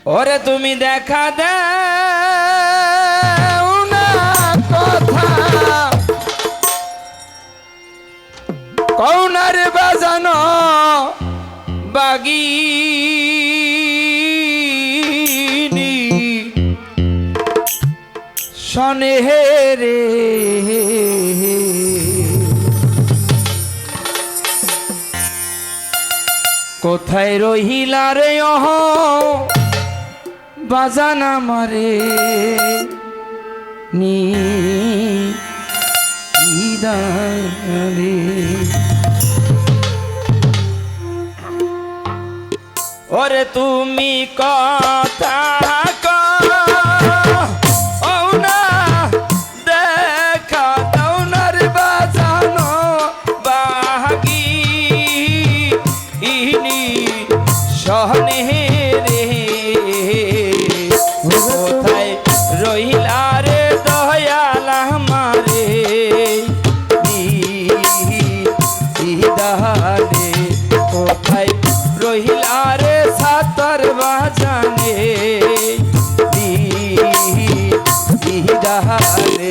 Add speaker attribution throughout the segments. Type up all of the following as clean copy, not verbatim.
Speaker 1: ওরে তুমি দেখা দাও না কথা কৌনার বাজানো বাগিনী শনে রে কোথায় রহিলা রে অহ বাজানা মারে নিদানে ওরে তুমি কথা কও না দেখা দাও না রে বাজানো বাগিনী শহনে রে কোথায় রহিলা রে দয়াল আমারে নিদানে কোথায় রহিলা রে সাতর বাজানে নিদানে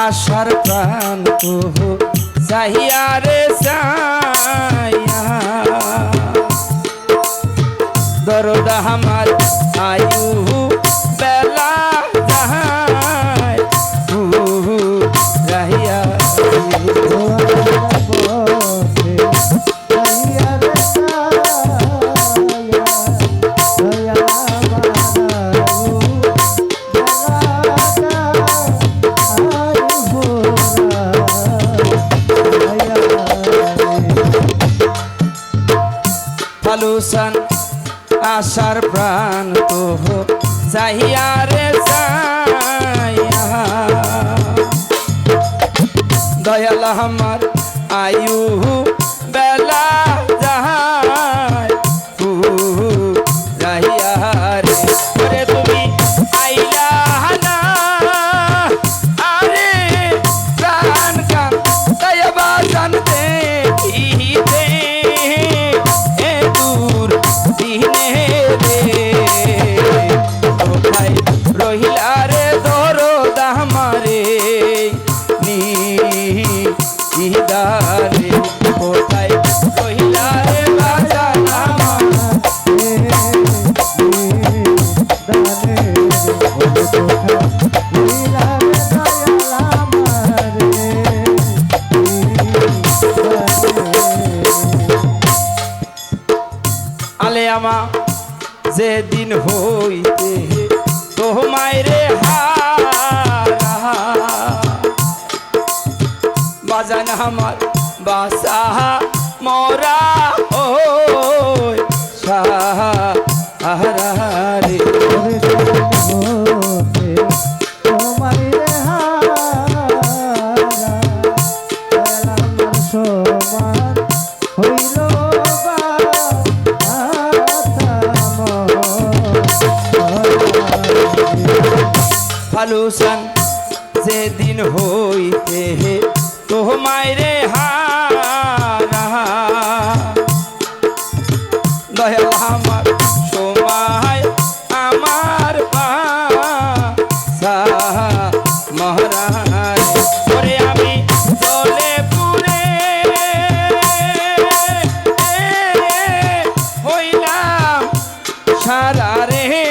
Speaker 1: আশার প্রাণ তো চাহিয়া রে চাইয়া দরদ আমার আয়ু বেলা যাহাই রাহিয়া ফালুসান আশার প্রাণ তো চাহিয়া রে চাইয়া দয়াল আমার আয়ু বেলা যাহাই রাহিয়া রে ওরে তুমি আইলা না আরে প্রাণ কান দয়াবা জানতে রহিলা রে দরদ আমারে নিদানে কোথায় রহিলা রে বাজানা আলে আমা যেদিন হইতে তোমায় রে বাজান আমার বাসা মোরা ও সাহারা রে তোমায় রে সমান হইল ফালুসান যেদিন হইতে তোমায় রে দয়াল আমার সময় আমার মহারাজ করে আমি চলে পুরে হইলাম সারা রে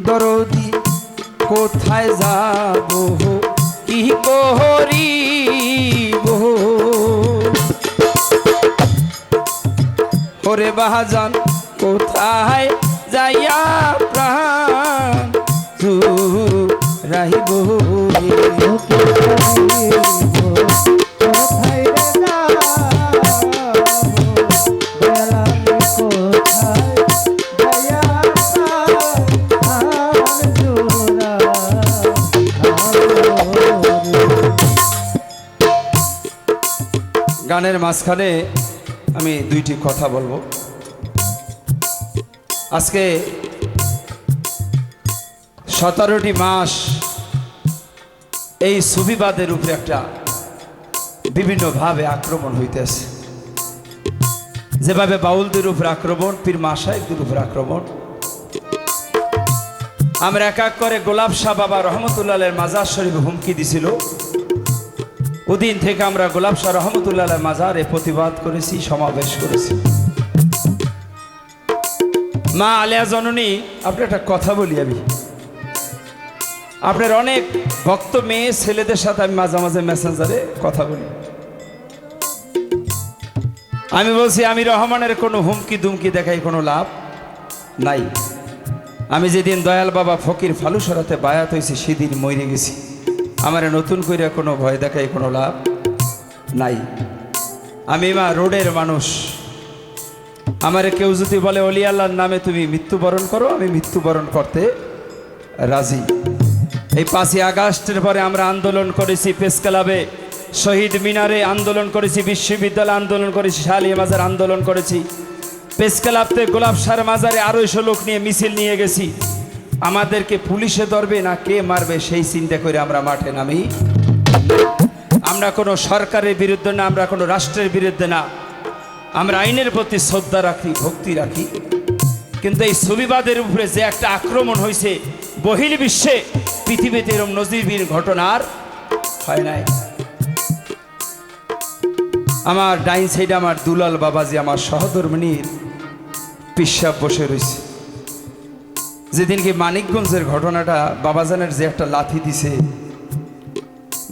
Speaker 2: দরদি কোথায় যাব কি করিব ওরে বাহাজান কোথায় যাইয়া প্রাণ রাহিব গানের মাঝখানে আমি দুইটি কথা বলবো। আজকে 17টি মাস এই সুফিবাদের উপরে একটা বিভিন্নভাবে আক্রমণ হইতেছে। যেভাবে বাউলদের উপর আক্রমণ, পীর মাশায়েখদের উপর আক্রমণ। আমরা এক এক করে গোলাপ শাহ বাবা রহমতুল্লাহের মাজার শরীফে হুমকি দিছিল। ওদিন থেকে আমরা গোলাপ শাহ রহমতুল্লাহের মাজারে প্রতিবাদ করেছি, সমাবেশ করেছি। মা আলিয়া জননী, আপনি একটা কথা বলি, আমি আপনার অনেক ভক্ত মেয়ে ছেলেদের সাথে আমি মাঝে মাঝে মেসেঞ্জারে কথা বলি। আমি বলছি আমি রহমানের কোনো হুমকি দুমকি দেখাই কোনো লাভ নাই। আমি যেদিন দয়াল বাবা ফকির ফালুসরাতে বায়াত হয়েছি সেদিন মরে গেছি। আমার নতুন করে কোনো ভয় দেখাই কোনো লাভ নাই। আমি মা রোডের মানুষ। আমার কেউ যদি বলে অলি আল্লাহর নামে তুমি মৃত্যুবরণ করো, আমি মৃত্যুবরণ করতে রাজি। এই 5ই আগস্টের পরে আমরা আন্দোলন করেছি, প্রেস ক্লাবে, শহীদ মিনারে আন্দোলন করেছি, বিশ্ববিদ্যালয় আন্দোলন করেছি, শালিয়া মাজার আন্দোলন করেছি, প্রেস ক্লাবতে গোলাপ শাহর মাজারে 250 লোক নিয়ে মিছিল নিয়ে গেছি। আমাদেরকে পুলিশে ধরবে না কে মারবে সেই চিন্তা করে আমরা মাঠে নামি। আমরা কোনো সরকারের বিরুদ্ধে না, আমরা কোনো রাষ্ট্রের বিরুদ্ধে না। আমরা আইনের প্রতি শ্রদ্ধা রাখি, ভক্তি রাখি। কিন্তু এই সুফিবাদের উপরে যে একটা আক্রমণ হয়েছে বহির বিশ্বে, পৃথিবীতে এরকম নজিরবিহীন ঘটনার হয় নাই। আমার ডাইন সাইডে আমার দুলাল বাবাজি, আমার সহধর্মিনীর পিসাব বসে রয়েছে। যেদিনকে মানিকগঞ্জের ঘটনাটা, বাবাজানের যে একটা লাথি দিছে,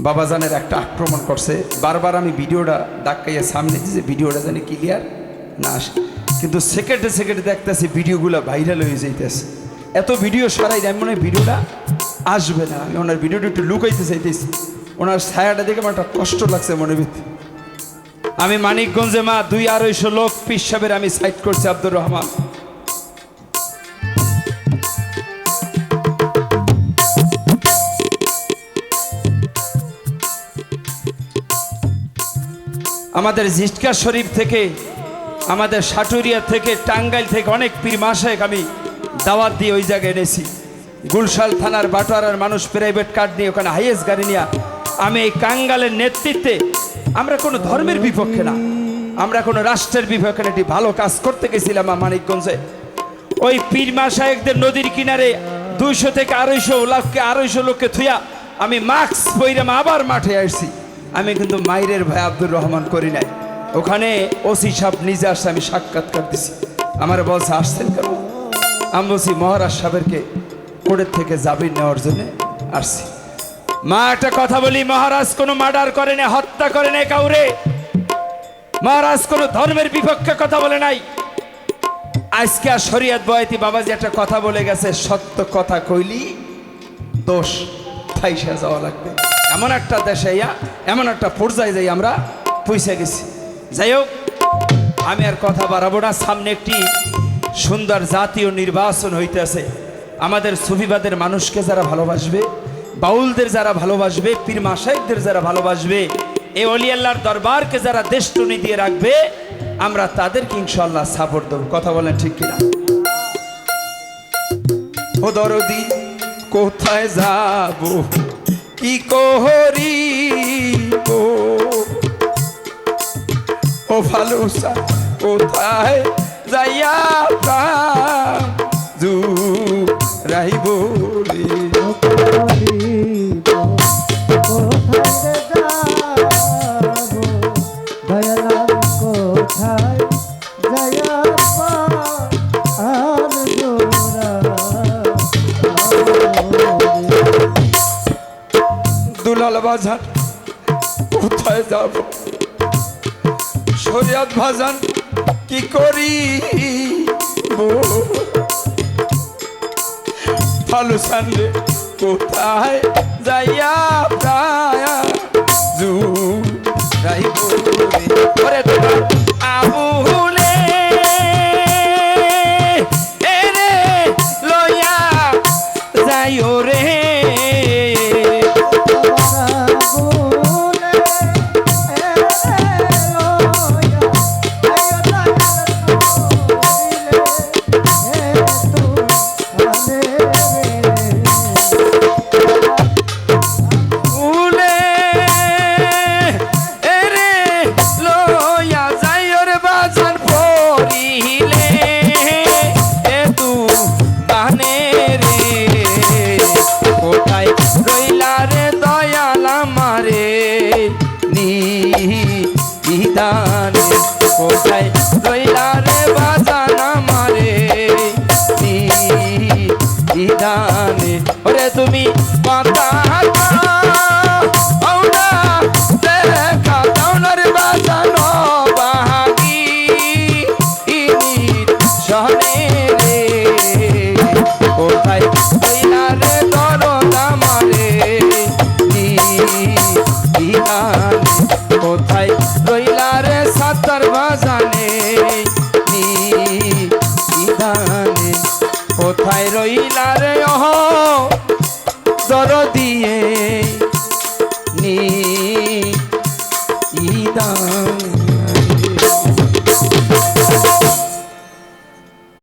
Speaker 2: বাবাজানের একটা আক্রমণ করছে, বারবার আমি ভিডিওটা ডাক্কাইয়া সামনে দিয়েছি, ভিডিওটা জানি ক্লিয়ার না আসে। কিন্তু সেকেন্ডে সেকেন্ডে দেখতেছি ভিডিওগুলো ভাইরাল হয়ে যাইতেছে। এত ভিডিও সরাই আমি মনে হয় ভিডিওটা আসবে না। আমি ওনার ভিডিওটা একটু লুকাইতে চাইতেছি। ওনার ছায়াটা দেখে আমার একটা কষ্ট লাগছে মনের ভিতরে। আমি মানিকগঞ্জে মা 200-250 লোক পিসাবের আমি সাইড করছি, আব্দুর রহমান। আমাদের জিটকা শরীফ থেকে, আমাদের সাটুরিয়া থেকে, টাঙ্গাইল থেকে অনেক পীর মাশায়েখ আমি দাওয়াত দিয়ে ওই জায়গায় এনেছি। গুলশাল থানার বাটোয়ারার মানুষ প্রাইভেট কার নিয়ে ওখানে হাইয়েস্ট গাড়ি নিয়ে আমি এই কাঙ্গালের নেতৃত্বে, আমরা কোনো ধর্মের বিপক্ষে না, আমরা কোনো রাষ্ট্রের বিপক্ষে না, এটি ভালো কাজ করতে গেছিলাম মানিকগঞ্জে। ওই পীর মাশায়েখদের নদীর কিনারে 200 থেকে 250 লোককে থুইয়া আমি মাস্ক পরে আবার মাঠে আসছি। আমি কিন্তু মাইরের ভাই আব্দুর রহমান করি নাই। ওখানে ওসি সাহেব নিজে আসছে, আমি সাক্ষাৎকার দিছি। আমার বলছে আসছেন কেন? আমি বলছি মহারাজ সাহেবকে কোর্টের থেকে জামিন নেওয়ার জন্য আসছি। মা একটা কথা বলি, মহারাজ কোনো মার্ডার করে নাই, হত্যা করে নাই কাউরে। মহারাজ কোনো ধর্মের বিপক্ষে কথা বলে নাই। আজকে শরিয়ত বয়াতি বাবাজি একটা কথা বলে গেছে, সত্য কথা কইলি দোষ ফাইসা যাওয়া লাগবে। এমন একটা দেশে এমন একটা পর্যায়ে যাই আমরা পৌঁছে গেছি। যাই হোক, আমি আর কথা বাড়াবো না। সামনে একটি সুন্দর জাতীয় নির্বাচন হইতেছে। আমাদের সুফিবাদের মানুষকে যারা ভালোবাসবে, বাউলদের যারা ভালোবাসবে, পীর মাশায়েখদের যারা ভালোবাসবে, এই অলি আল্লাহর দরবারকে যারা দেশটুনি দিয়ে রাখবে, আমরা তাদেরকে ইনশাআল্লাহ সাপোর্ট দেব। কথা বলেন ঠিক কিনা? ও দরদি কোথায় যাব কি করিব, ও ফালুসা কোথায় যাইয়া প্রাণ জুড়াইব রে। দয়াল বাজান কোথায় যাব শরিয়ত ভাজান কি করি ভালো সানলে কোথায় যাইয়া প্রায় জু রাইব ওরে তোমার আবুলে এরে লইয়া যাইও রে কোথায় রইলা রে বাজান আমারে নিদানে ওরে তুমি কথা দেখা দাও না রে বাজান বাহাগি শহরে রে কোথায় রইলা রে দরদ আমারে নিদানে কোথায় রইলা রে সাতার বাজানে নিদানে কোথায় রইলা রে দর দিয়ে